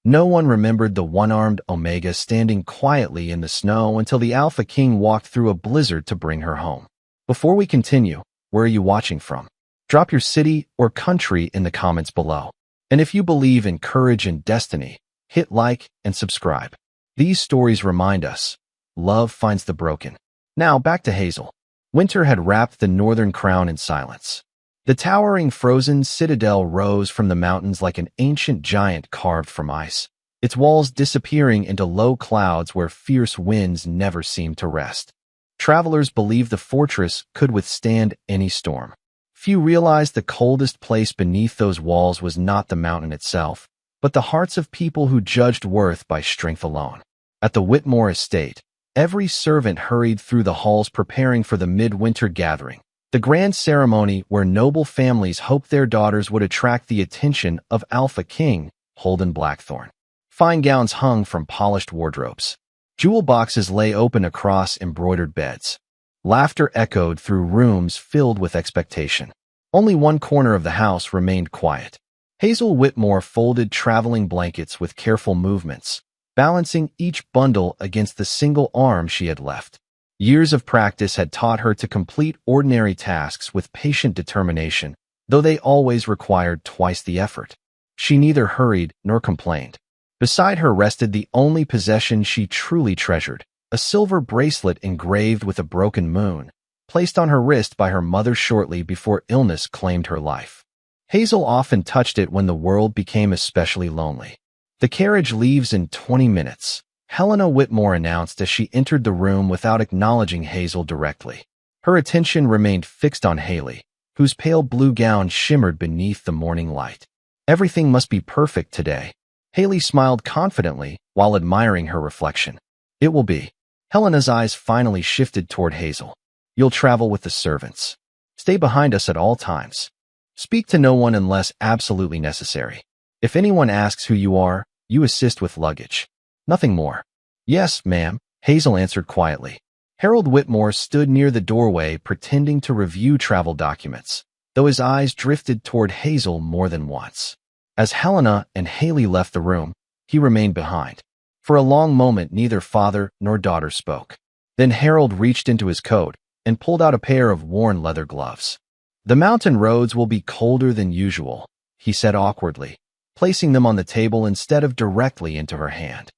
No one remembered the one-armed Omega standing quietly in the snow until the Alpha King walked through a blizzard to bring her home. Before we continue, where are you watching from? Drop your city or country in the comments below. And if you believe in courage and destiny, hit like and subscribe. These stories remind us, love finds the broken. Now back to Hazel. Winter had wrapped the northern crown in silence. The towering frozen citadel rose from the mountains like an ancient giant carved from ice, its walls disappearing into low clouds where fierce winds never seemed to rest. Travelers believed the fortress could withstand any storm. Few realized the coldest place beneath those walls was not the mountain itself, but the hearts of people who judged worth by strength alone. At the Whitmore estate, every servant hurried through the halls preparing for the midwinter gathering, the grand ceremony where noble families hoped their daughters would attract the attention of Alpha King Holden Blackthorn. Fine gowns hung from polished wardrobes. Jewel boxes lay open across embroidered beds. Laughter echoed through rooms filled with expectation. Only one corner of the house remained quiet. Hazel Whitmore folded traveling blankets with careful movements, balancing each bundle against the single arm she had left. Years of practice had taught her to complete ordinary tasks with patient determination, though they always required twice the effort. She neither hurried nor complained. Beside her rested the only possession she truly treasured, a silver bracelet engraved with a broken moon, placed on her wrist by her mother shortly before illness claimed her life. Hazel often touched it when the world became especially lonely. "The carriage leaves in 20 minutes, Helena Whitmore announced as she entered the room without acknowledging Hazel directly. Her attention remained fixed on Haley, whose pale blue gown shimmered beneath the morning light. Everything must be perfect today. Haley smiled confidently while admiring her reflection. It will be. Helena's eyes finally shifted toward Hazel. You'll travel with the servants. Stay behind us at all times. Speak to no one unless absolutely necessary. If anyone asks who you are, you assist with luggage. Nothing more." "Yes, ma'am," Hazel answered quietly. Harold Whitmore stood near the doorway pretending to review travel documents, though his eyes drifted toward Hazel more than once. As Helena and Haley left the room, he remained behind. For a long moment neither father nor daughter spoke. Then Harold reached into his coat and pulled out a pair of worn leather gloves. "The mountain roads will be colder than usual," he said awkwardly, placing them on the table instead of directly into her hand.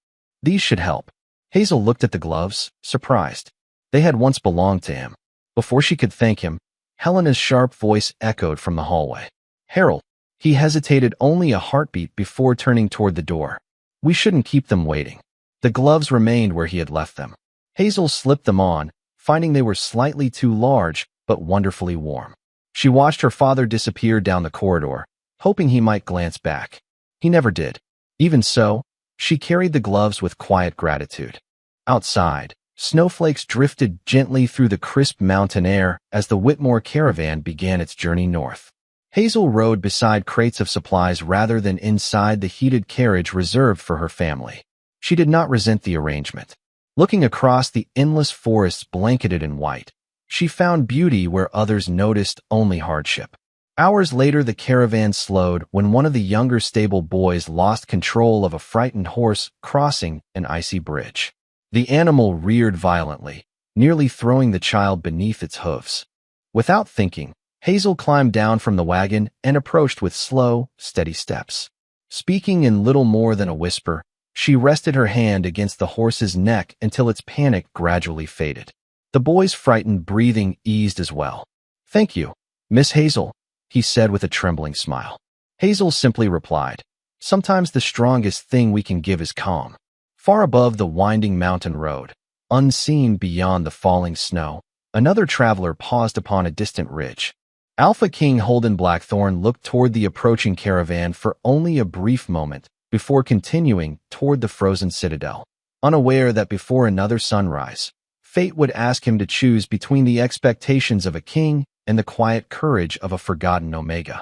"These should help." Hazel looked at the gloves, surprised. They had once belonged to him. Before she could thank him, Helena's sharp voice echoed from the hallway. "Harold." He hesitated only a heartbeat before turning toward the door. "We shouldn't keep them waiting." The gloves remained where he had left them. Hazel slipped them on, finding they were slightly too large, but wonderfully warm. She watched her father disappear down the corridor, hoping he might glance back. He never did. Even so, she carried the gloves with quiet gratitude. Outside, snowflakes drifted gently through the crisp mountain air as the Whitmore caravan began its journey north. Hazel rode beside crates of supplies rather than inside the heated carriage reserved for her family. She did not resent the arrangement. Looking across the endless forests blanketed in white, she found beauty where others noticed only hardship. Hours later, the caravan slowed when one of the younger stable boys lost control of a frightened horse crossing an icy bridge. The animal reared violently, nearly throwing the child beneath its hooves. Without thinking, Hazel climbed down from the wagon and approached with slow, steady steps. Speaking in little more than a whisper, she rested her hand against the horse's neck until its panic gradually faded. The boy's frightened breathing eased as well. "Thank you, Miss Hazel," he said with a trembling smile. Hazel simply replied, "Sometimes the strongest thing we can give is calm." Far above the winding mountain road, unseen beyond the falling snow, another traveler paused upon a distant ridge. Alpha King Holden Blackthorn looked toward the approaching caravan for only a brief moment before continuing toward the frozen citadel, unaware that before another sunrise, fate would ask him to choose between the expectations of a king and the quiet courage of a forgotten Omega.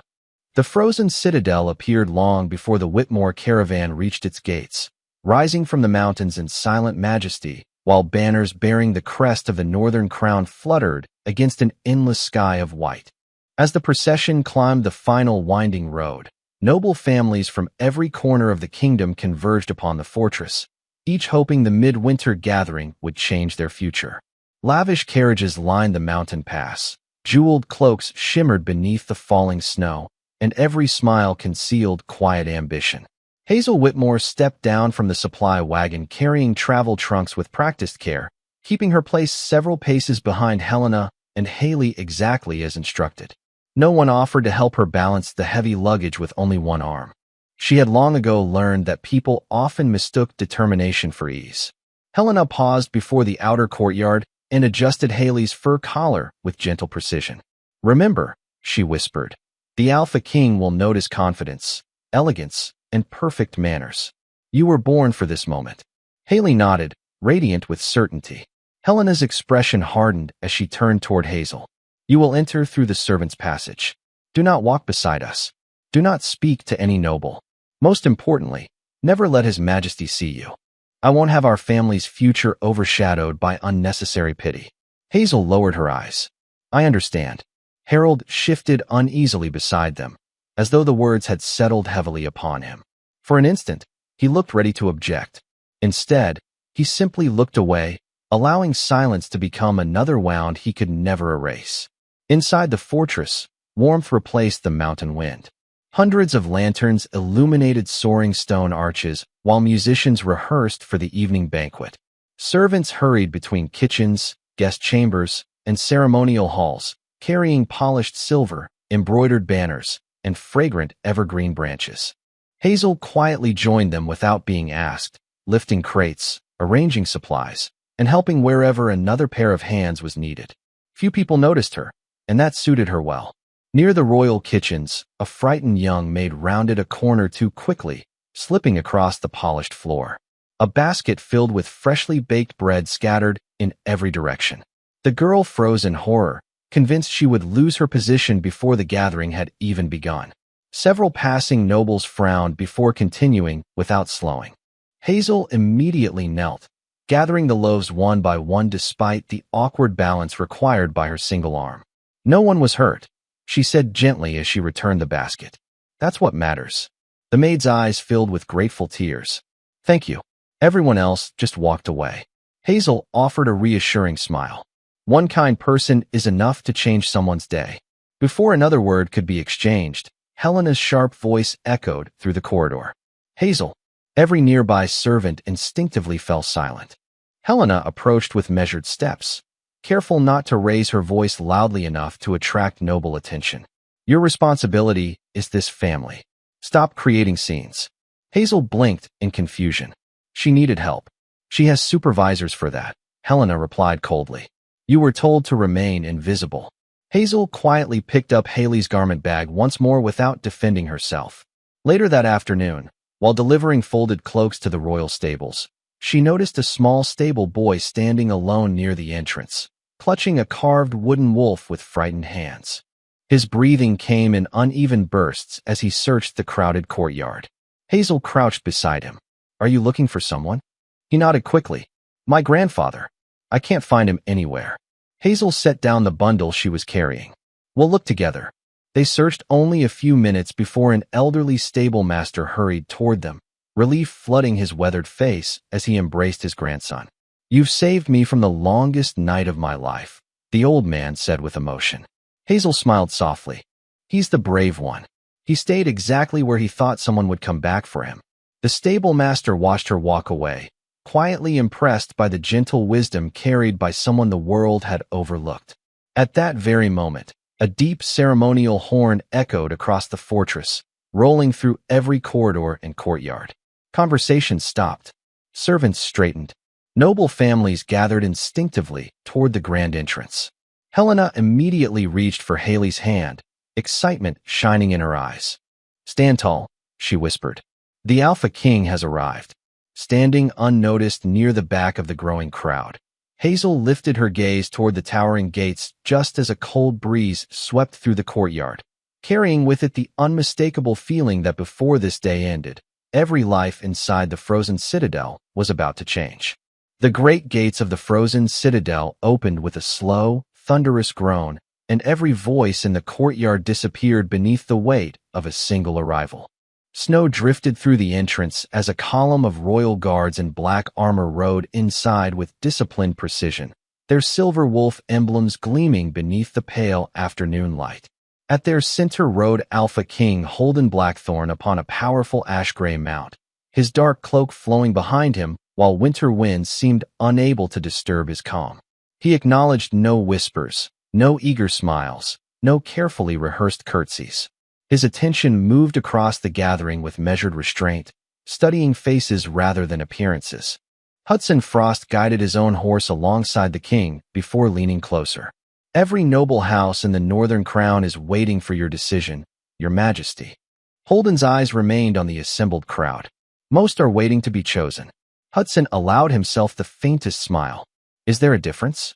The frozen citadel appeared long before the Whitmore caravan reached its gates, rising from the mountains in silent majesty, while banners bearing the crest of the northern crown fluttered against an endless sky of white. As the procession climbed the final winding road, Noble families from every corner of the kingdom converged upon the fortress, each hoping the midwinter gathering would change their future. Lavish carriages lined the mountain pass. Jeweled cloaks shimmered beneath the falling snow, and every smile concealed quiet ambition. Hazel Whitmore stepped down from the supply wagon carrying travel trunks with practiced care, keeping her place several paces behind Helena and Haley exactly as instructed. No one offered to help her balance the heavy luggage with only one arm. She had long ago learned that people often mistook determination for ease. Helena paused before the outer courtyard and adjusted Haley's fur collar with gentle precision. "Remember," she whispered, "the Alpha King will notice confidence, elegance, and perfect manners. You were born for this moment." Haley nodded, radiant with certainty. Helena's expression hardened as she turned toward Hazel. "You will enter through the servants' passage. Do not walk beside us. Do not speak to any noble. Most importantly, never let His Majesty see you. I won't have our family's future overshadowed by unnecessary pity." Hazel lowered her eyes. "I understand." Harold shifted uneasily beside them, as though the words had settled heavily upon him. For an instant, he looked ready to object. Instead, he simply looked away, allowing silence to become another wound he could never erase. Inside the fortress, warmth replaced the mountain wind. Hundreds of lanterns illuminated soaring stone arches while musicians rehearsed for the evening banquet. Servants hurried between kitchens, guest chambers, and ceremonial halls, carrying polished silver, embroidered banners, and fragrant evergreen branches. Hazel quietly joined them without being asked, lifting crates, arranging supplies, and helping wherever another pair of hands was needed. Few people noticed her, and that suited her well. Near the royal kitchens, a frightened young maid rounded a corner too quickly, slipping across the polished floor. A basket filled with freshly baked bread scattered in every direction. The girl froze in horror, convinced she would lose her position before the gathering had even begun. Several passing nobles frowned before continuing without slowing. Hazel immediately knelt, gathering the loaves one by one despite the awkward balance required by her single arm. "No one was hurt," she said gently as she returned the basket. "That's what matters." The maid's eyes filled with grateful tears. "Thank you." Everyone else just walked away. Hazel offered a reassuring smile. One kind person is enough to change someone's day. Before another word could be exchanged, Helena's sharp voice echoed through the corridor. "Hazel." Every nearby servant instinctively fell silent. Helena approached with measured steps, careful not to raise her voice loudly enough to attract noble attention. "Your responsibility is this family. Stop creating scenes." Hazel blinked in confusion. She needed help. "She has supervisors for that," Helena replied coldly. "You were told to remain invisible." Hazel quietly picked up Haley's garment bag once more without defending herself. Later that afternoon, while delivering folded cloaks to the royal stables, she noticed a small stable boy standing alone near the entrance, clutching a carved wooden wolf with frightened hands. His breathing came in uneven bursts as he searched the crowded courtyard. Hazel crouched beside him. "Are you looking for someone?" He nodded quickly. "My grandfather. I can't find him anywhere." Hazel set down the bundle she was carrying. "We'll look together." They searched only a few minutes before an elderly stable master hurried toward them, relief flooding his weathered face as he embraced his grandson. "You've saved me from the longest night of my life," the old man said with emotion. Hazel smiled softly. "He's the brave one." He stayed exactly where he thought someone would come back for him. The stable master watched her walk away, quietly impressed by the gentle wisdom carried by someone the world had overlooked. At that very moment, a deep ceremonial horn echoed across the fortress, rolling through every corridor and courtyard. Conversation stopped. Servants straightened. Noble families gathered instinctively toward the grand entrance. Helena immediately reached for Haley's hand, excitement shining in her eyes. "Stand tall," she whispered. "The Alpha King has arrived." Standing unnoticed near the back of the growing crowd, Hazel lifted her gaze toward the towering gates just as a cold breeze swept through the courtyard, carrying with it the unmistakable feeling that before this day ended, every life inside the frozen citadel was about to change. The great gates of the frozen citadel opened with a slow, thunderous groan and every voice in the courtyard disappeared beneath the weight of a single arrival. Snow drifted through the entrance as a column of royal guards in black armor rode inside with disciplined precision, their silver wolf emblems gleaming beneath the pale afternoon light. At their center rode Alpha King Holden Blackthorn upon a powerful ash-gray mount, his dark cloak flowing behind him while winter winds seemed unable to disturb his calm. He acknowledged no whispers, no eager smiles, no carefully rehearsed curtsies. His attention moved across the gathering with measured restraint, studying faces rather than appearances. Hudson Frost guided his own horse alongside the king before leaning closer. "Every noble house in the Northern Crown is waiting for your decision, Your Majesty." Holden's eyes remained on the assembled crowd. "Most are waiting to be chosen." Hudson allowed himself the faintest smile. "Is there a difference?"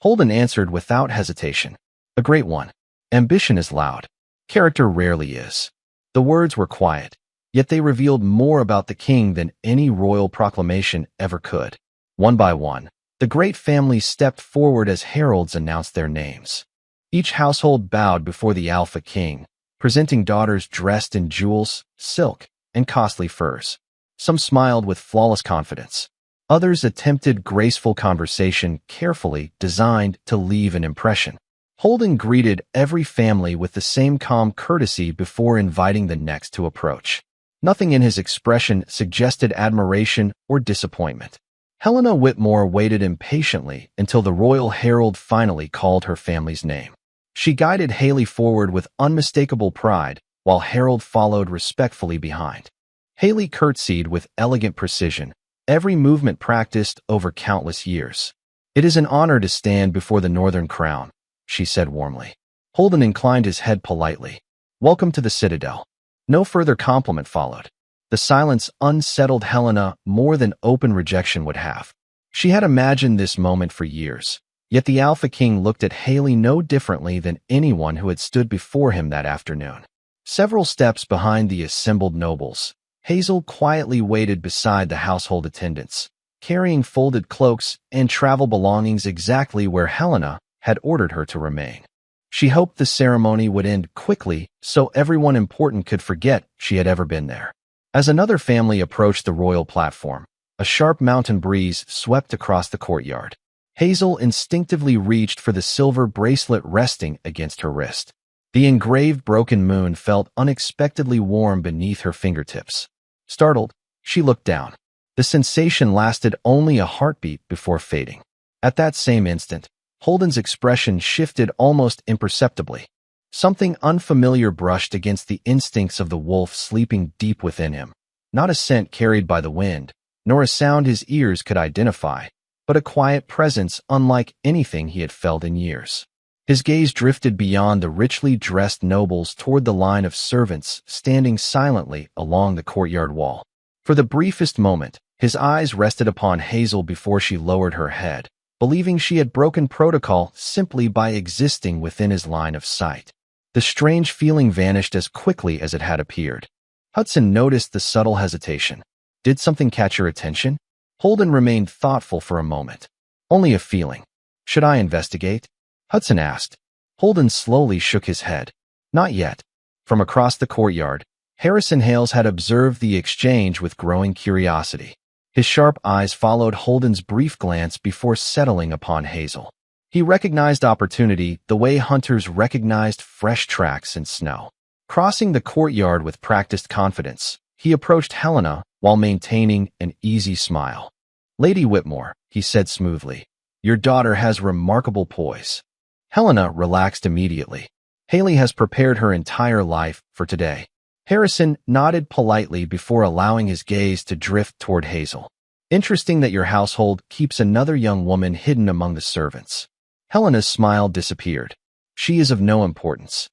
Holden answered without hesitation. "A great one. Ambition is loud. Character rarely is." The words were quiet, yet they revealed more about the king than any royal proclamation ever could. One by one, the great families stepped forward as heralds announced their names. Each household bowed before the Alpha King, presenting daughters dressed in jewels, silk, and costly furs. Some smiled with flawless confidence. Others attempted graceful conversation carefully designed to leave an impression. Holden greeted every family with the same calm courtesy before inviting the next to approach. Nothing in his expression suggested admiration or disappointment. Helena Whitmore waited impatiently until the royal herald finally called her family's name. She guided Haley forward with unmistakable pride, while Harold followed respectfully behind. Haley curtsied with elegant precision, every movement practiced over countless years. "It is an honor to stand before the Northern Crown," she said warmly. Holden inclined his head politely. "Welcome to the Citadel." No further compliment followed. The silence unsettled Helena more than open rejection would have. She had imagined this moment for years, yet the Alpha King looked at Haley no differently than anyone who had stood before him that afternoon. Several steps behind the assembled nobles, Hazel quietly waited beside the household attendants, carrying folded cloaks and travel belongings exactly where Helena had ordered her to remain. She hoped the ceremony would end quickly so everyone important could forget she had ever been there. As another family approached the royal platform, a sharp mountain breeze swept across the courtyard. Hazel instinctively reached for the silver bracelet resting against her wrist. The engraved broken moon felt unexpectedly warm beneath her fingertips. Startled, she looked down. The sensation lasted only a heartbeat before fading. At that same instant, Holden's expression shifted almost imperceptibly. Something unfamiliar brushed against the instincts of the wolf sleeping deep within him. Not a scent carried by the wind, nor a sound his ears could identify, but a quiet presence unlike anything he had felt in years. His gaze drifted beyond the richly dressed nobles toward the line of servants standing silently along the courtyard wall. For the briefest moment, his eyes rested upon Hazel before she lowered her head, believing she had broken protocol simply by existing within his line of sight. The strange feeling vanished as quickly as it had appeared. Hudson noticed the subtle hesitation. Did something catch your attention? Holden remained thoughtful for a moment. Only a feeling. Should I investigate? Hudson asked. Holden slowly shook his head. Not yet. From across the courtyard, Harrison Hales had observed the exchange with growing curiosity. His sharp eyes followed Holden's brief glance before settling upon Hazel. He recognized opportunity the way hunters recognized fresh tracks in snow. Crossing the courtyard with practiced confidence, he approached Helena while maintaining an easy smile. "Lady Whitmore," he said smoothly, "your daughter has remarkable poise." Helena relaxed immediately. Haley has prepared her entire life for today. Harrison nodded politely before allowing his gaze to drift toward Hazel. "Interesting that your household keeps another young woman hidden among the servants." Helena's smile disappeared. "She is of no importance."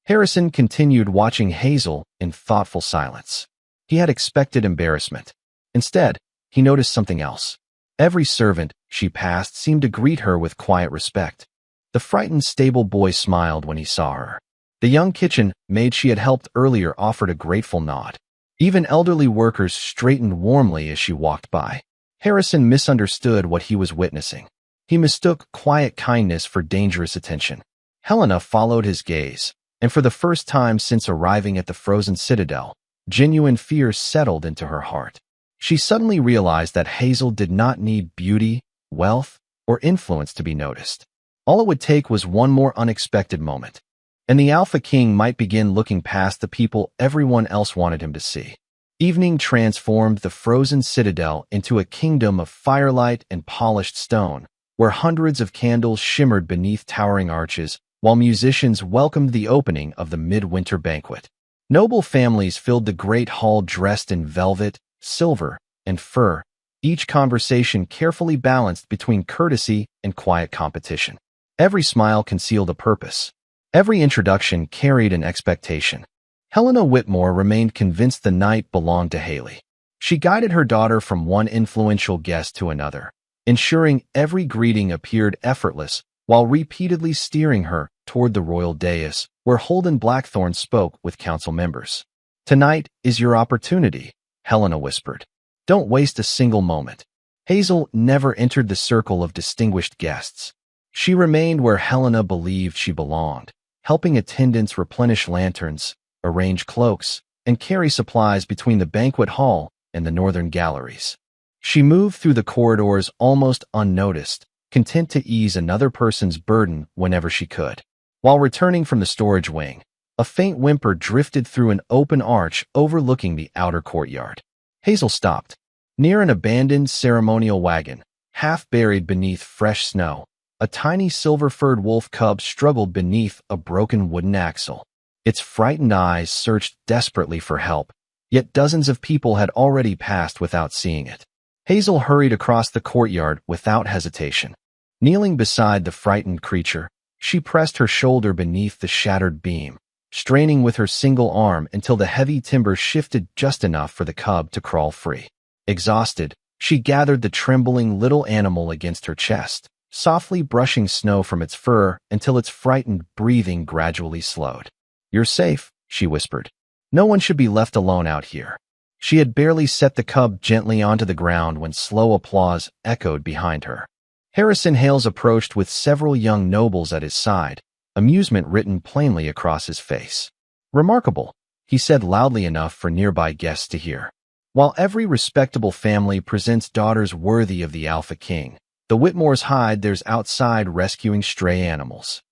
Harrison continued watching Hazel in thoughtful silence. He had expected embarrassment. Instead, he noticed something else. Every servant she passed seemed to greet her with quiet respect. The frightened stable boy smiled when he saw her. The young kitchen maid she had helped earlier offered a grateful nod. Even elderly workers straightened warmly as she walked by. Harrison misunderstood what he was witnessing. He mistook quiet kindness for dangerous attention. Helena followed his gaze, and for the first time since arriving at the frozen Citadel, genuine fear settled into her heart. She suddenly realized that Hazel did not need beauty, wealth, or influence to be noticed. All it would take was one more unexpected moment, and the Alpha King might begin looking past the people everyone else wanted him to see. Evening transformed the frozen Citadel into a kingdom of firelight and polished stone, where hundreds of candles shimmered beneath towering arches, while musicians welcomed the opening of the midwinter banquet. Noble families filled the great hall dressed in velvet, silver, and fur, each conversation carefully balanced between courtesy and quiet competition. Every smile concealed a purpose. Every introduction carried an expectation. Helena Whitmore remained convinced the night belonged to Haley. She guided her daughter from one influential guest to another, ensuring every greeting appeared effortless while repeatedly steering her toward the royal dais, where Holden Blackthorne spoke with council members. "Tonight is your opportunity," Helena whispered. "Don't waste a single moment." Hazel never entered the circle of distinguished guests. She remained where Helena believed she belonged, helping attendants replenish lanterns, arrange cloaks, and carry supplies between the banquet hall and the northern galleries. She moved through the corridors almost unnoticed, content to ease another person's burden whenever she could. While returning from the storage wing, a faint whimper drifted through an open arch overlooking the outer courtyard. Hazel stopped. Near an abandoned ceremonial wagon, half buried beneath fresh snow, a tiny silver-furred wolf cub struggled beneath a broken wooden axle. Its frightened eyes searched desperately for help, yet dozens of people had already passed without seeing it. Hazel hurried across the courtyard without hesitation. Kneeling beside the frightened creature, she pressed her shoulder beneath the shattered beam, straining with her single arm until the heavy timber shifted just enough for the cub to crawl free. Exhausted, she gathered the trembling little animal against her chest, softly brushing snow from its fur until its frightened breathing gradually slowed. "You're safe," she whispered. "No one should be left alone out here." She had barely set the cub gently onto the ground when slow applause echoed behind her. Harrison Hales approached with several young nobles at his side, amusement written plainly across his face. "Remarkable," he said loudly enough for nearby guests to hear. While every respectable family presents daughters worthy of the Alpha King, the Whitmores hide theirs outside rescuing stray animals.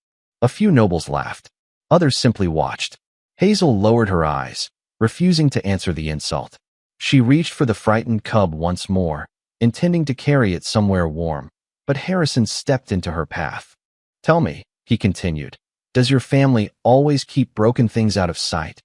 A few nobles laughed. Others simply watched. Hazel lowered her eyes, refusing to answer the insult. She reached for the frightened cub once more, intending to carry it somewhere warm, but Harrison stepped into her path. "Tell me," he continued, "does your family always keep broken things out of sight?"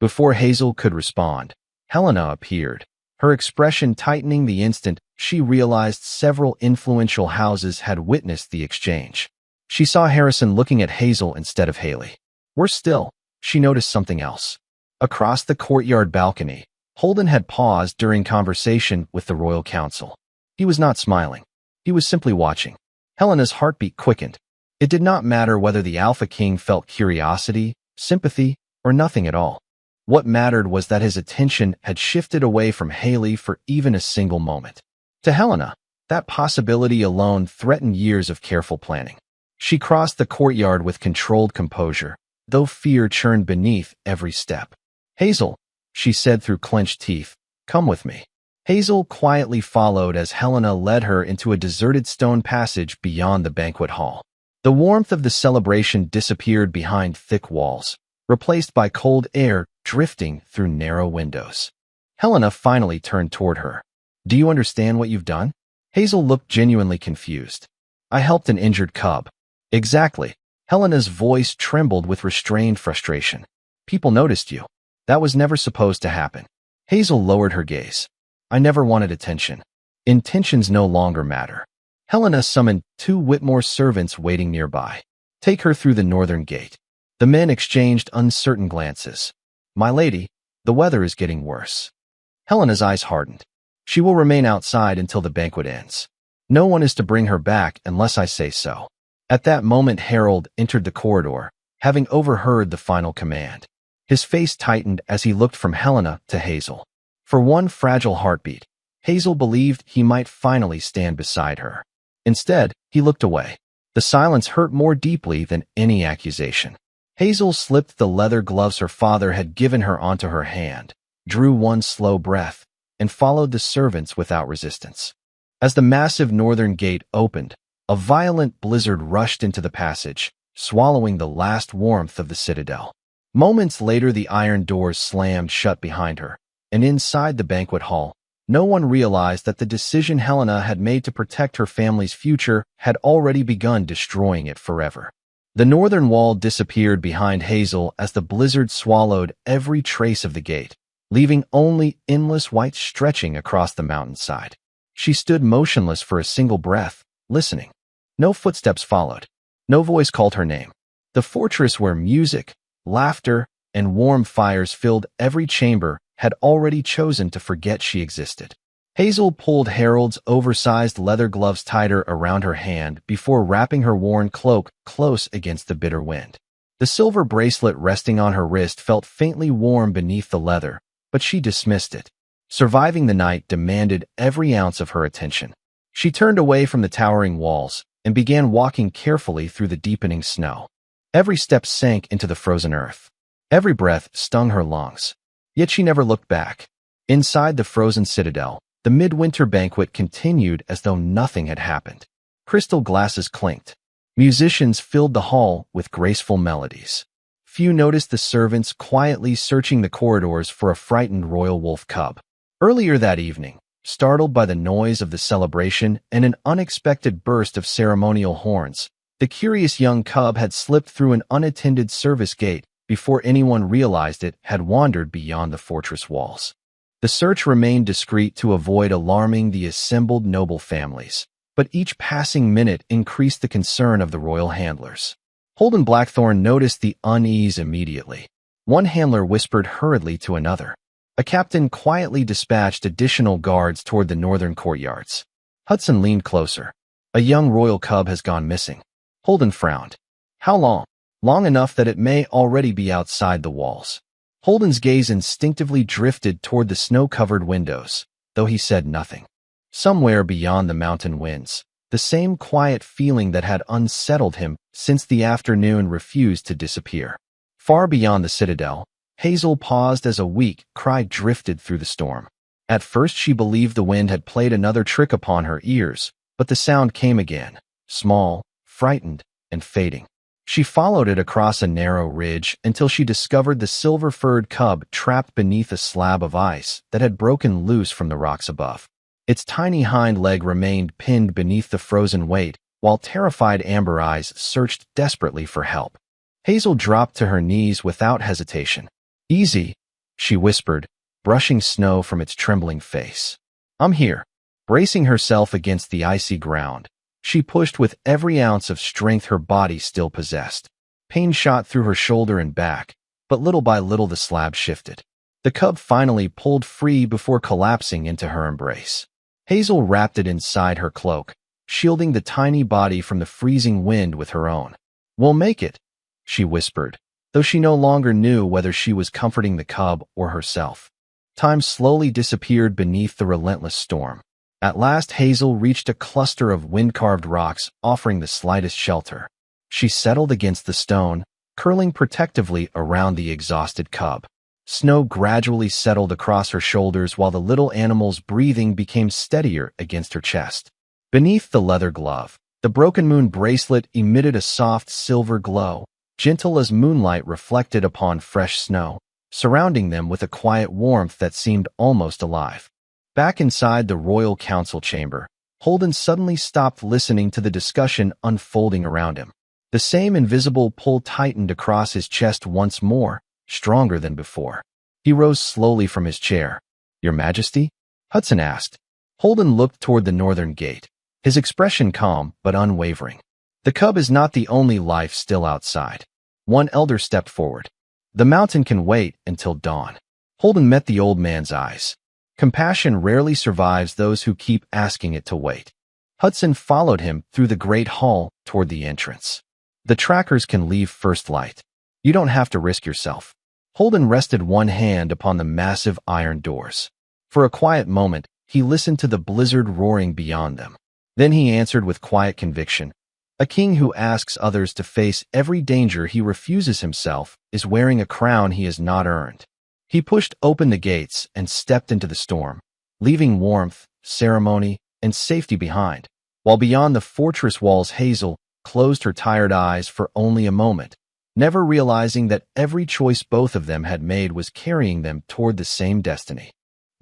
Before Hazel could respond, Helena appeared, her expression tightening the instant she realized several influential houses had witnessed the exchange. She saw Harrison looking at Hazel instead of Haley. Worse still, she noticed something else. Across the courtyard balcony, Holden had paused during conversation with the royal council. He was not smiling. He was simply watching. Helena's heartbeat quickened. It did not matter whether the Alpha King felt curiosity, sympathy, or nothing at all. What mattered was that his attention had shifted away from Haley for even a single moment. To Helena, that possibility alone threatened years of careful planning. She crossed the courtyard with controlled composure, though fear churned beneath every step. "Hazel," she said through clenched teeth, "come with me." Hazel quietly followed as Helena led her into a deserted stone passage beyond the banquet hall. The warmth of the celebration disappeared behind thick walls, replaced by cold air drifting through narrow windows. Helena finally turned toward her. "Do you understand what you've done?" Hazel looked genuinely confused. "I helped an injured cub." "Exactly." Helena's voice trembled with restrained frustration. "People noticed you. That was never supposed to happen." Hazel lowered her gaze. "I never wanted attention. Intentions no longer matter." Helena summoned 2 Whitmore servants waiting nearby. "Take her through the northern gate." The men exchanged uncertain glances. "My lady, the weather is getting worse." Helena's eyes hardened. "She will remain outside until the banquet ends. No one is to bring her back unless I say so." At that moment, Harold entered the corridor, having overheard the final command. His face tightened as he looked from Helena to Hazel. For one fragile heartbeat, Hazel believed he might finally stand beside her. Instead, he looked away. The silence hurt more deeply than any accusation. Hazel slipped the leather gloves her father had given her onto her hand, drew one slow breath, and followed the servants without resistance. As the massive northern gate opened, a violent blizzard rushed into the passage, swallowing the last warmth of the Citadel. Moments later, the iron doors slammed shut behind her, and inside the banquet hall, no one realized that the decision Helena had made to protect her family's future had already begun destroying it forever. The northern wall disappeared behind Hazel as the blizzard swallowed every trace of the gate, leaving only endless white stretching across the mountainside. She stood motionless for a single breath, listening. No footsteps followed. No voice called her name. The fortress where music, laughter, and warm fires filled every chamber had already chosen to forget she existed. Hazel pulled Harold's oversized leather gloves tighter around her hand before wrapping her worn cloak close against the bitter wind. The silver bracelet resting on her wrist felt faintly warm beneath the leather, but she dismissed it. Surviving the night demanded every ounce of her attention. She turned away from the towering walls and began walking carefully through the deepening snow. Every step sank into the frozen earth. Every breath stung her lungs. Yet she never looked back. Inside the frozen citadel, the midwinter banquet continued as though nothing had happened. Crystal glasses clinked. Musicians filled the hall with graceful melodies. Few noticed the servants quietly searching the corridors for a frightened royal wolf cub. Earlier that evening, startled by the noise of the celebration and an unexpected burst of ceremonial horns, the curious young cub had slipped through an unattended service gate before anyone realized it had wandered beyond the fortress walls. The search remained discreet to avoid alarming the assembled noble families, but each passing minute increased the concern of the royal handlers. Holden Blackthorne noticed the unease immediately. One handler whispered hurriedly to another. A captain quietly dispatched additional guards toward the northern courtyards. Hudson leaned closer. A young royal cub has gone missing. Holden frowned. How long? Long enough that it may already be outside the walls. Holden's gaze instinctively drifted toward the snow-covered windows, though he said nothing. Somewhere beyond the mountain winds, the same quiet feeling that had unsettled him since the afternoon refused to disappear. Far beyond the citadel, Hazel paused as a weak cry drifted through the storm. At first she believed the wind had played another trick upon her ears, but the sound came again, small, frightened, and fading. She followed it across a narrow ridge until she discovered the silver-furred cub trapped beneath a slab of ice that had broken loose from the rocks above. Its tiny hind leg remained pinned beneath the frozen weight, while terrified amber eyes searched desperately for help. Hazel dropped to her knees without hesitation. "Easy," she whispered, brushing snow from its trembling face. "I'm here." Bracing herself against the icy ground, she pushed with every ounce of strength her body still possessed. Pain shot through her shoulder and back, but little by little the slab shifted. The cub finally pulled free before collapsing into her embrace. Hazel wrapped it inside her cloak, shielding the tiny body from the freezing wind with her own. "We'll make it," she whispered, though she no longer knew whether she was comforting the cub or herself. Time slowly disappeared beneath the relentless storm. At last Hazel reached a cluster of wind-carved rocks offering the slightest shelter. She settled against the stone, curling protectively around the exhausted cub. Snow gradually settled across her shoulders while the little animal's breathing became steadier against her chest. Beneath the leather glove, the broken moon bracelet emitted a soft silver glow, gentle as moonlight reflected upon fresh snow, surrounding them with a quiet warmth that seemed almost alive. Back inside the royal council chamber, Holden suddenly stopped listening to the discussion unfolding around him. The same invisible pull tightened across his chest once more, stronger than before. He rose slowly from his chair. "Your Majesty?" Hudson asked. Holden looked toward the northern gate, his expression calm but unwavering. "The cub is not the only life still outside." One elder stepped forward. "The mountain can wait until dawn." Holden met the old man's eyes. Compassion rarely survives those who keep asking it to wait. Hudson followed him through the great hall toward the entrance. "The trackers can leave first light. You don't have to risk yourself." Holden rested one hand upon the massive iron doors. For a quiet moment, he listened to the blizzard roaring beyond them. Then he answered with quiet conviction, A king who asks others to face every danger he refuses himself is wearing a crown he has not earned. He pushed open the gates and stepped into the storm, leaving warmth, ceremony, and safety behind. While beyond the fortress walls, Hazel closed her tired eyes for only a moment, never realizing that every choice both of them had made was carrying them toward the same destiny.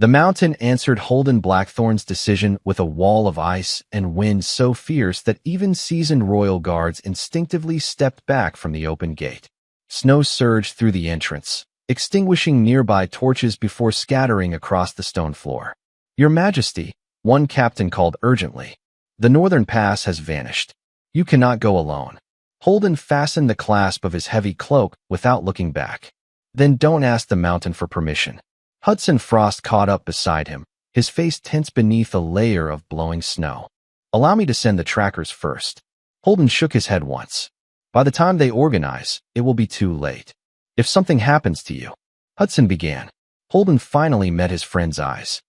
The mountain answered Holden Blackthorn's decision with a wall of ice and wind so fierce that even seasoned royal guards instinctively stepped back from the open gate. Snow surged through the entrance, extinguishing nearby torches before scattering across the stone floor. "Your Majesty," one captain called urgently, "the northern pass has vanished. You cannot go alone." Holden fastened the clasp of his heavy cloak without looking back. "Then don't ask the mountain for permission." Hudson Frost caught up beside him, his face tense beneath a layer of blowing snow. "Allow me to send the trackers first." Holden shook his head once. "By the time they organize, it will be too late. If something happens to you," Hudson began. Holden finally met his friend's eyes.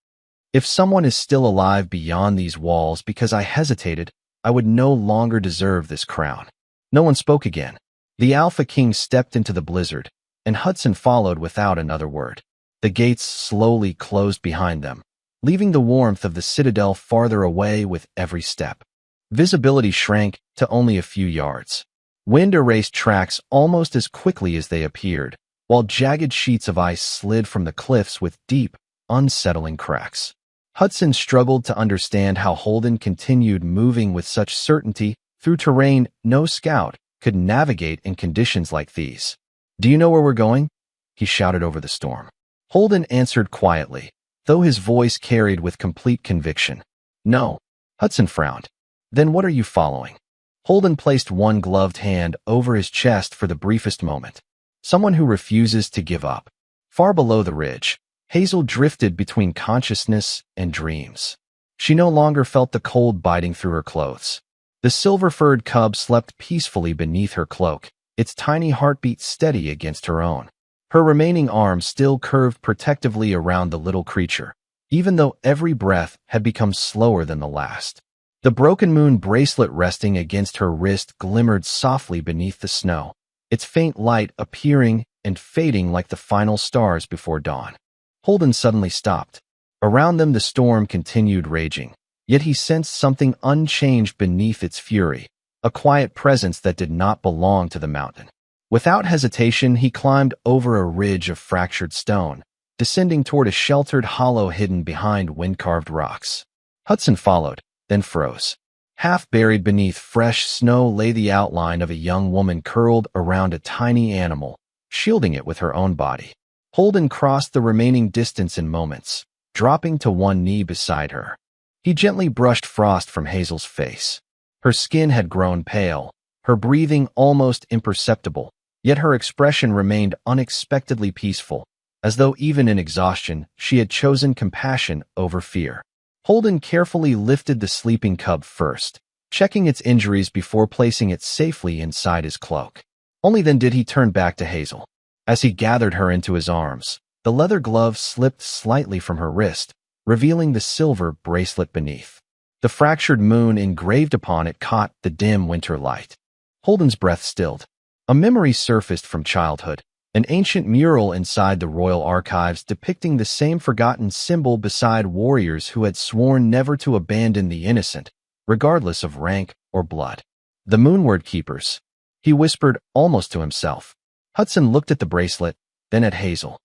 "If someone is still alive beyond these walls because I hesitated, I would no longer deserve this crown." No one spoke again. The Alpha King stepped into the blizzard, and Hudson followed without another word. The gates slowly closed behind them, leaving the warmth of the Citadel farther away with every step. Visibility shrank to only a few yards. Wind erased tracks almost as quickly as they appeared, while jagged sheets of ice slid from the cliffs with deep, unsettling cracks. Hudson struggled to understand how Holden continued moving with such certainty through terrain no scout could navigate in conditions like these. "Do you know where we're going?" he shouted over the storm. Holden answered quietly, though his voice carried with complete conviction. "No." Hudson frowned. "Then what are you following?" Holden placed one gloved hand over his chest for the briefest moment. "Someone who refuses to give up." Far below the ridge, Hazel drifted between consciousness and dreams. She no longer felt the cold biting through her clothes. The silver-furred cub slept peacefully beneath her cloak, its tiny heartbeat steady against her own. Her remaining arms still curved protectively around the little creature, even though every breath had become slower than the last. The broken moon bracelet resting against her wrist glimmered softly beneath the snow, its faint light appearing and fading like the final stars before dawn. Holden suddenly stopped. Around them the storm continued raging, yet he sensed something unchanged beneath its fury, a quiet presence that did not belong to the mountain. Without hesitation, he climbed over a ridge of fractured stone, descending toward a sheltered hollow hidden behind wind-carved rocks. Hudson followed, then froze. Half buried beneath fresh snow lay the outline of a young woman curled around a tiny animal, shielding it with her own body. Holden crossed the remaining distance in moments, dropping to one knee beside her. He gently brushed frost from Hazel's face. Her skin had grown pale, her breathing almost imperceptible, yet her expression remained unexpectedly peaceful, as though even in exhaustion she had chosen compassion over fear. Holden carefully lifted the sleeping cub first, checking its injuries before placing it safely inside his cloak. Only then did he turn back to Hazel. As he gathered her into his arms, the leather glove slipped slightly from her wrist, revealing the silver bracelet beneath. The fractured moon engraved upon it caught the dim winter light. Holden's breath stilled. A memory surfaced from childhood, an ancient mural inside the royal archives depicting the same forgotten symbol beside warriors who had sworn never to abandon the innocent, regardless of rank or blood. "The Moonward Keepers," he whispered almost to himself. Hudson looked at the bracelet, then at Hazel.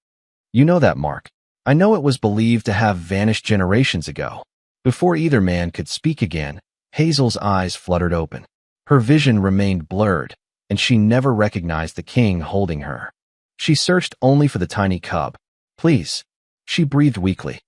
"You know that mark. I know it was believed to have vanished generations ago." Before either man could speak again, Hazel's eyes fluttered open. Her vision remained blurred, and she never recognized the king holding her. She searched only for the tiny cub. "Please," she breathed weakly.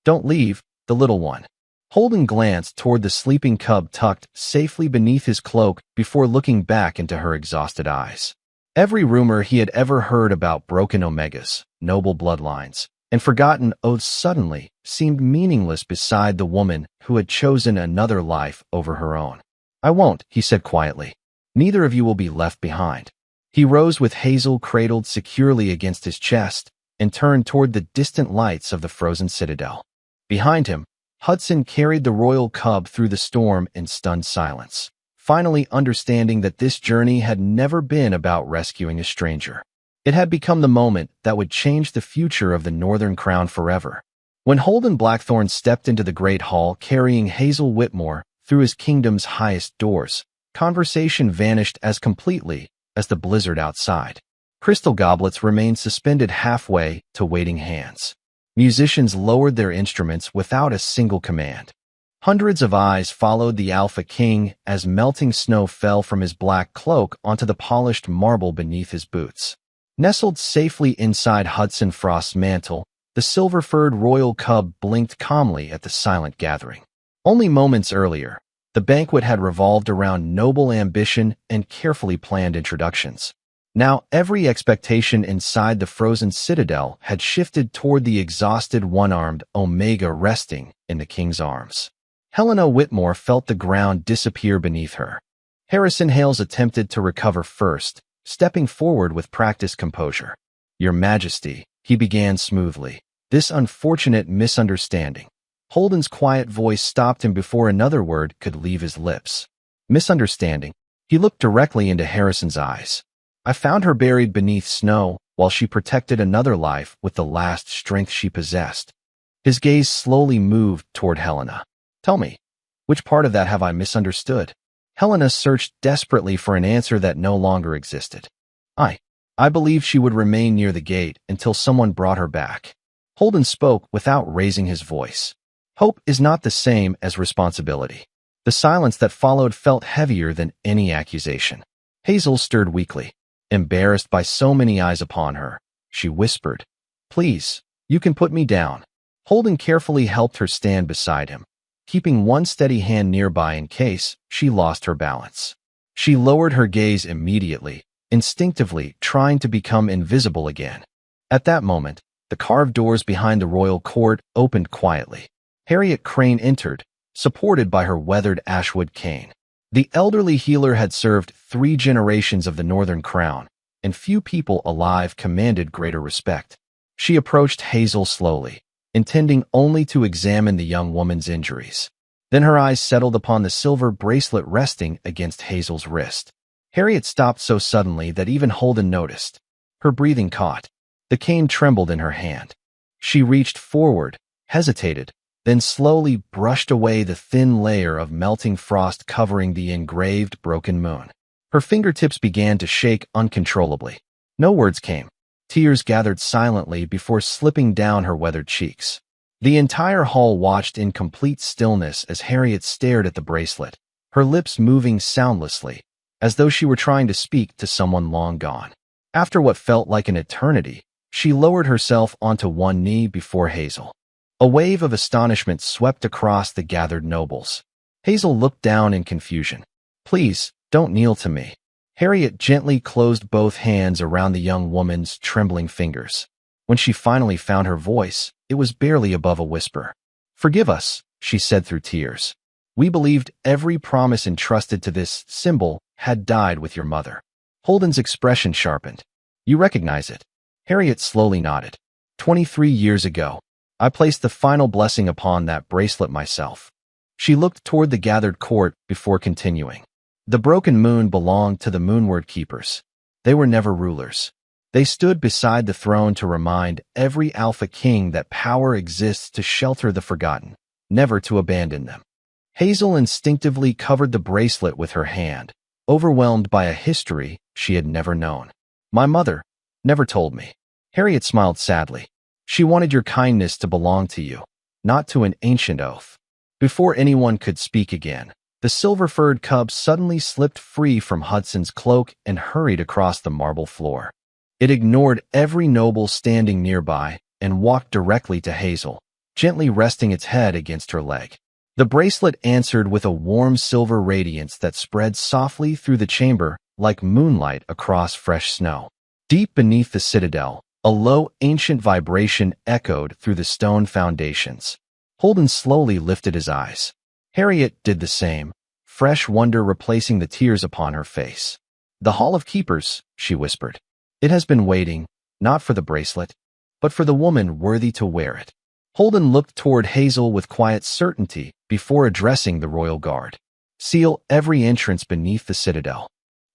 "Don't leave, the little one." Holden glanced toward the sleeping cub tucked safely beneath his cloak before looking back into her exhausted eyes. Every rumor he had ever heard about broken omegas, noble bloodlines, and forgotten oaths suddenly seemed meaningless beside the woman who had chosen another life over her own. "I won't," he said quietly. "Neither of you will be left behind." He rose with Hazel cradled securely against his chest and turned toward the distant lights of the frozen citadel. Behind him, Hudson carried the royal cub through the storm in stunned silence. finally understanding that this journey had never been about rescuing a stranger. It had become the moment that would change the future of the Northern Crown forever. When Holden Blackthorn stepped into the Great Hall carrying Hazel Whitmore through his kingdom's highest doors, conversation vanished as completely as the blizzard outside. Crystal goblets remained suspended halfway to waiting hands. Musicians lowered their instruments without a single command. Hundreds of eyes followed the Alpha King as melting snow fell from his black cloak onto the polished marble beneath his boots. Nestled safely inside Hudson Frost's mantle, the silver-furred royal cub blinked calmly at the silent gathering. Only moments earlier, the banquet had revolved around noble ambition and carefully planned introductions. Now every expectation inside the frozen citadel had shifted toward the exhausted one-armed Omega resting in the king's arms. Helena Whitmore felt the ground disappear beneath her. Harrison Hales attempted to recover first, stepping forward with practiced composure. "Your Majesty," he began smoothly, "this unfortunate misunderstanding." Holden's quiet voice stopped him before another word could leave his lips. "Misunderstanding?" He looked directly into Harrison's eyes. "I found her buried beneath snow while she protected another life with the last strength she possessed." His gaze slowly moved toward Helena. "Tell me, which part of that have I misunderstood?" Helena searched desperately for an answer that no longer existed. I believed she would remain near the gate until someone brought her back." Holden spoke without raising his voice. "Hope is not the same as responsibility." The silence that followed felt heavier than any accusation. Hazel stirred weakly. Embarrassed by so many eyes upon her, she whispered, "Please, you can put me down." Holden carefully helped her stand beside him, keeping one steady hand nearby in case she lost her balance. She lowered her gaze immediately, instinctively trying to become invisible again. At that moment, the carved doors behind the royal court opened quietly. Harriet Crane entered, supported by her weathered ashwood cane. The elderly healer had served 3 generations of the Northern Crown, and few people alive commanded greater respect. She approached Hazel slowly, intending only to examine the young woman's injuries. Then her eyes settled upon the silver bracelet resting against Hazel's wrist. Harriet stopped so suddenly that even Holden noticed. Her breathing caught. The cane trembled in her hand. She reached forward, hesitated, then slowly brushed away the thin layer of melting frost covering the engraved broken moon. Her fingertips began to shake uncontrollably. No words came. Tears gathered silently before slipping down her weathered cheeks. The entire hall watched in complete stillness as Harriet stared at the bracelet, her lips moving soundlessly, as though she were trying to speak to someone long gone. After what felt like an eternity, she lowered herself onto one knee before Hazel. A wave of astonishment swept across the gathered nobles. Hazel looked down in confusion. "Please, don't kneel to me." Harriet gently closed both hands around the young woman's trembling fingers. When she finally found her voice, it was barely above a whisper. "Forgive us," she said through tears. "We believed every promise entrusted to this symbol had died with your mother." Holden's expression sharpened. "You recognize it?" Harriet slowly nodded. 23 years ago, I placed the final blessing upon that bracelet myself." She looked toward the gathered court before continuing. "The broken moon belonged to the Moonward Keepers. They were never rulers. They stood beside the throne to remind every Alpha King that power exists to shelter the forgotten, never to abandon them." Hazel instinctively covered the bracelet with her hand, overwhelmed by a history she had never known. "My mother never told me." Harriet smiled sadly. "She wanted your kindness to belong to you, not to an ancient oath." Before anyone could speak again, the silver-furred cub suddenly slipped free from Hudson's cloak and hurried across the marble floor. It ignored every noble standing nearby and walked directly to Hazel, gently resting its head against her leg. The bracelet answered with a warm silver radiance that spread softly through the chamber like moonlight across fresh snow. Deep beneath the citadel, a low, ancient vibration echoed through the stone foundations. Holden slowly lifted his eyes. Harriet did the same, fresh wonder replacing the tears upon her face. "The Hall of Keepers," she whispered. "It has been waiting, not for the bracelet, but for the woman worthy to wear it." Holden looked toward Hazel with quiet certainty before addressing the royal guard. Seal every entrance beneath the Citadel.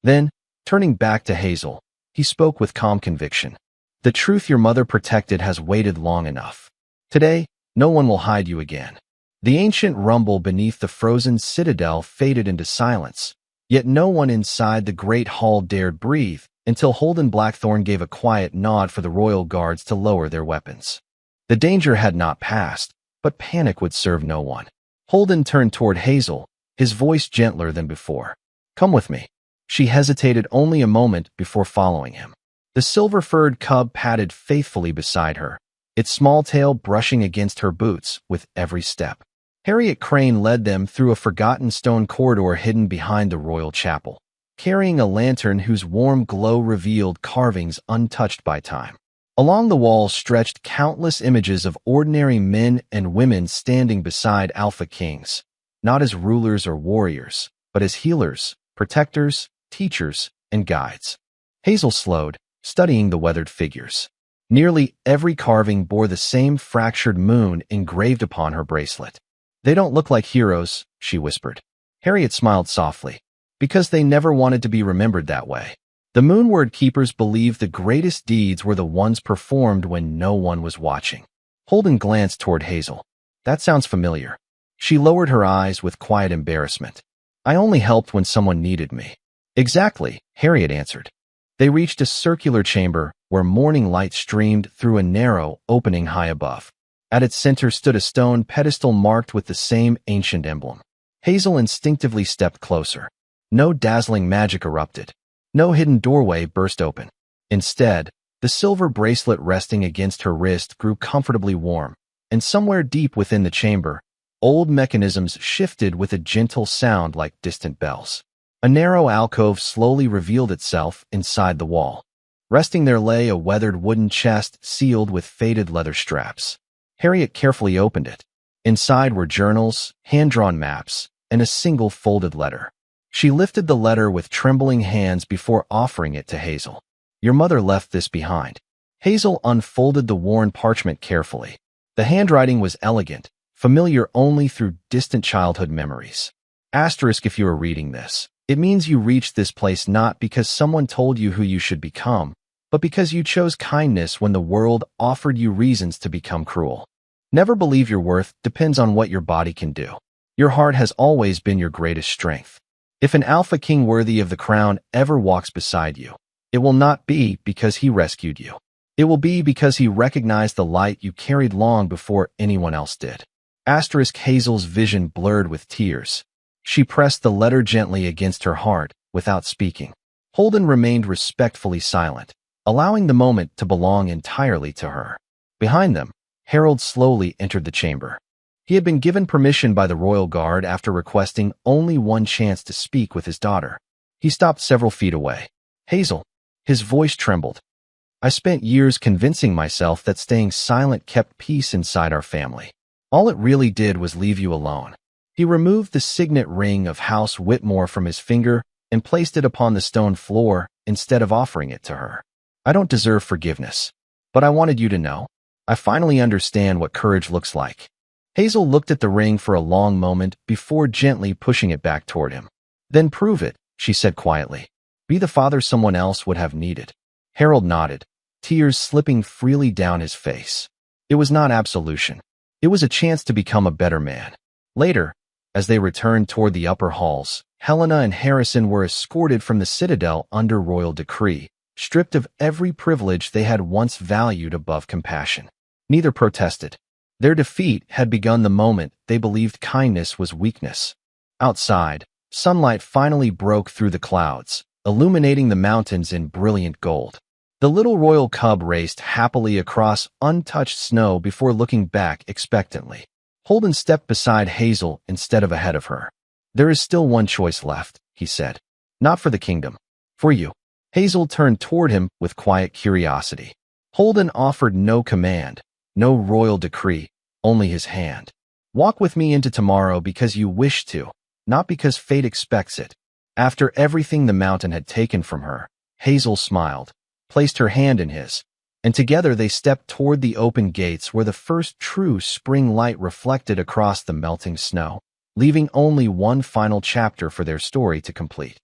Then, turning back to Hazel, he spoke with calm conviction. The truth your mother protected has waited long enough. Today, no one will hide you again. The ancient rumble beneath the frozen Citadel faded into silence, yet no one inside the great hall dared breathe until Holden Blackthorn gave a quiet nod for the royal guards to lower their weapons. The danger had not passed, but panic would serve no one. Holden turned toward Hazel, his voice gentler than before. Come with me. She hesitated only a moment before following him. The silver-furred cub padded faithfully beside her, its small tail brushing against her boots with every step. Harriet Crane led them through a forgotten stone corridor hidden behind the royal chapel, carrying a lantern whose warm glow revealed carvings untouched by time. Along the walls stretched countless images of ordinary men and women standing beside Alpha Kings, not as rulers or warriors, but as healers, protectors, teachers, and guides. Hazel slowed, studying the weathered figures. Nearly every carving bore the same fractured moon engraved upon her bracelet. They don't look like heroes, she whispered. Harriet smiled softly. Because they never wanted to be remembered that way. The Moonward Keepers believed the greatest deeds were the ones performed when no one was watching. Holden glanced toward Hazel. That sounds familiar. She lowered her eyes with quiet embarrassment. I only helped when someone needed me. Exactly, Harriet answered. They reached a circular chamber where morning light streamed through a narrow opening high above. At its center stood a stone pedestal marked with the same ancient emblem. Hazel instinctively stepped closer. No dazzling magic erupted. No hidden doorway burst open. Instead, the silver bracelet resting against her wrist grew comfortably warm, and somewhere deep within the chamber, old mechanisms shifted with a gentle sound like distant bells. A narrow alcove slowly revealed itself inside the wall. Resting there lay a weathered wooden chest sealed with faded leather straps. Harriet carefully opened it. Inside were journals, hand-drawn maps, and a single folded letter. She lifted the letter with trembling hands before offering it to Hazel. Your mother left this behind. Hazel unfolded the worn parchment carefully. The handwriting was elegant, familiar only through distant childhood memories. Asterisk if you are reading this. It means you reached this place not because someone told you who you should become, but because you chose kindness when the world offered you reasons to become cruel. Never believe your worth depends on what your body can do. Your heart has always been your greatest strength. If an Alpha King worthy of the crown ever walks beside you, it will not be because he rescued you. It will be because he recognized the light you carried long before anyone else did. Asterisk Hazel's vision blurred with tears. She pressed the letter gently against her heart without speaking. Holden remained respectfully silent, allowing the moment to belong entirely to her. Behind them, Harold slowly entered the chamber. He had been given permission by the royal guard after requesting only one chance to speak with his daughter. He stopped several feet away. Hazel. His voice trembled. I spent years convincing myself that staying silent kept peace inside our family. All it really did was leave you alone. He removed the signet ring of House Whitmore from his finger and placed it upon the stone floor instead of offering it to her. I don't deserve forgiveness, but I wanted you to know. I finally understand what courage looks like. Hazel looked at the ring for a long moment before gently pushing it back toward him. Then prove it, she said quietly. Be the father someone else would have needed. Harold nodded, tears slipping freely down his face. It was not absolution. It was a chance to become a better man. Later, as they returned toward the upper halls, Helena and Harrison were escorted from the Citadel under royal decree, stripped of every privilege they had once valued above compassion. Neither protested. Their defeat had begun the moment they believed kindness was weakness. Outside, sunlight finally broke through the clouds, illuminating the mountains in brilliant gold. The little royal cub raced happily across untouched snow before looking back expectantly. Holden stepped beside Hazel instead of ahead of her. There is still one choice left, he said. Not for the kingdom. For you. Hazel turned toward him with quiet curiosity. Holden offered no command, no royal decree, only his hand. Walk with me into tomorrow because you wish to, not because fate expects it. After everything the mountain had taken from her, Hazel smiled, placed her hand in his, and together they stepped toward the open gates where the first true spring light reflected across the melting snow. leaving only one final chapter for their story to complete.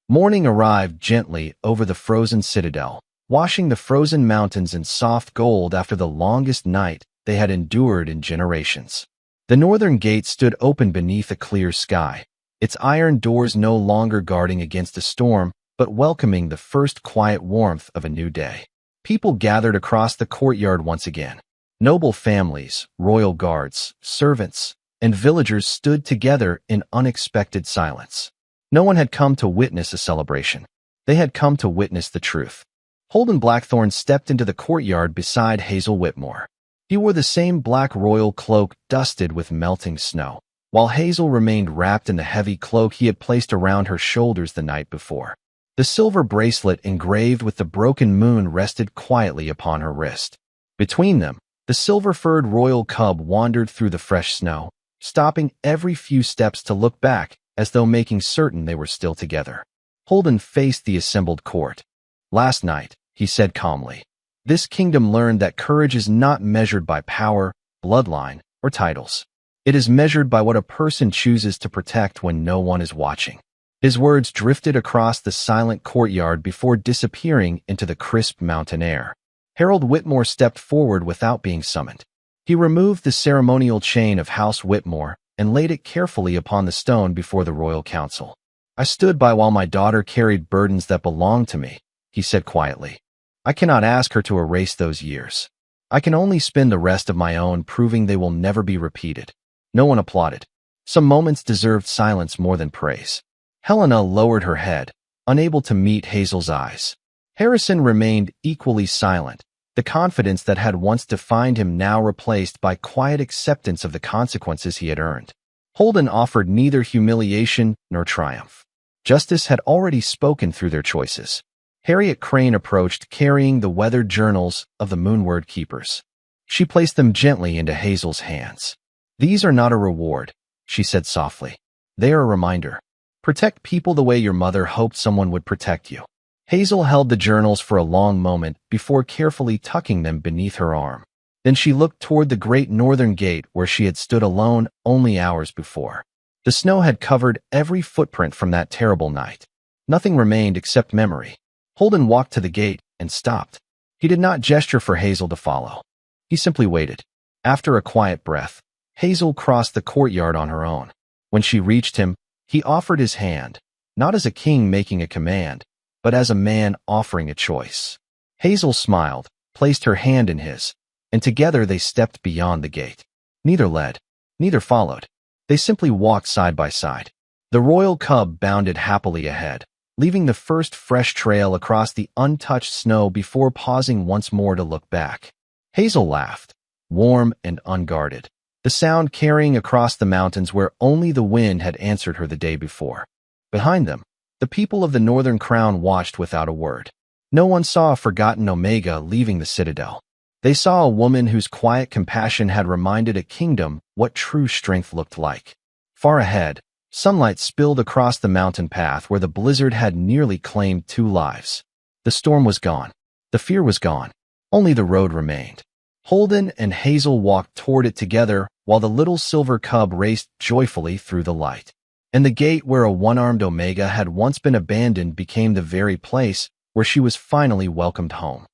Morning arrived gently over the frozen citadel, washing the frozen mountains in soft gold after the longest night they had endured in generations. The northern gate stood open beneath a clear sky, its iron doors no longer guarding against a storm, but welcoming the first quiet warmth of a new day. People gathered across the courtyard once again. Noble families, royal guards, servants, and villagers stood together in unexpected silence. No one had come to witness a celebration. They had come to witness the truth. Holden Blackthorn stepped into the courtyard beside Hazel Whitmore. He wore the same black royal cloak dusted with melting snow, while Hazel remained wrapped in the heavy cloak he had placed around her shoulders the night before. The silver bracelet engraved with the broken moon rested quietly upon her wrist. Between them, the silver-furred royal cub wandered through the fresh snow, stopping every few steps to look back as though making certain they were still together. Holden faced the assembled court. "Last night," he said calmly, "this kingdom learned that courage is not measured by power, bloodline, or titles. It is measured by what a person chooses to protect when no one is watching." His words drifted across the silent courtyard before disappearing into the crisp mountain air. Harold Whitmore stepped forward without being summoned. He removed the ceremonial chain of House Whitmore and laid it carefully upon the stone before the royal council. "I stood by while my daughter carried burdens that belonged to me," he said quietly. "I cannot ask her to erase those years. I can only spend the rest of my own proving they will never be repeated." No one applauded. Some moments deserved silence more than praise. Helena lowered her head, unable to meet Hazel's eyes. Harrison remained equally silent, the confidence that had once defined him now replaced by quiet acceptance of the consequences he had earned. Holden offered neither humiliation nor triumph. Justice had already spoken through their choices. Harriet Crane approached, carrying the weathered journals of the Moonward Keepers. She placed them gently into Hazel's hands. "These are not a reward," she said softly. "They are a reminder. Protect people the way your mother hoped someone would protect you." Hazel held the journals for a long moment before carefully tucking them beneath her arm. Then she looked toward the great northern gate where she had stood alone only hours before. The snow had covered every footprint from that terrible night. Nothing remained except memory. Holden walked to the gate and stopped. He did not gesture for Hazel to follow. He simply waited. After a quiet breath, Hazel crossed the courtyard on her own. When she reached him, he offered his hand, not as a king making a command, but as a man offering a choice. Hazel smiled, placed her hand in his, and together they stepped beyond the gate. Neither led, neither followed. They simply walked side by side. The royal cub bounded happily ahead, leaving the first fresh trail across the untouched snow before pausing once more to look back. Hazel laughed, warm and unguarded, the sound carrying across the mountains where only the wind had answered her the day before. Behind them, the people of the Northern Crown watched without a word. No one saw a forgotten Omega leaving the Citadel. They saw a woman whose quiet compassion had reminded a kingdom what true strength looked like. Far ahead, sunlight spilled across the mountain path where the blizzard had nearly claimed 2 lives. The storm was gone. The fear was gone. Only the road remained. Holden and Hazel walked toward it together while the little silver cub raced joyfully through the light. And the gate where a one-armed Omega had once been abandoned became the very place where she was finally welcomed home.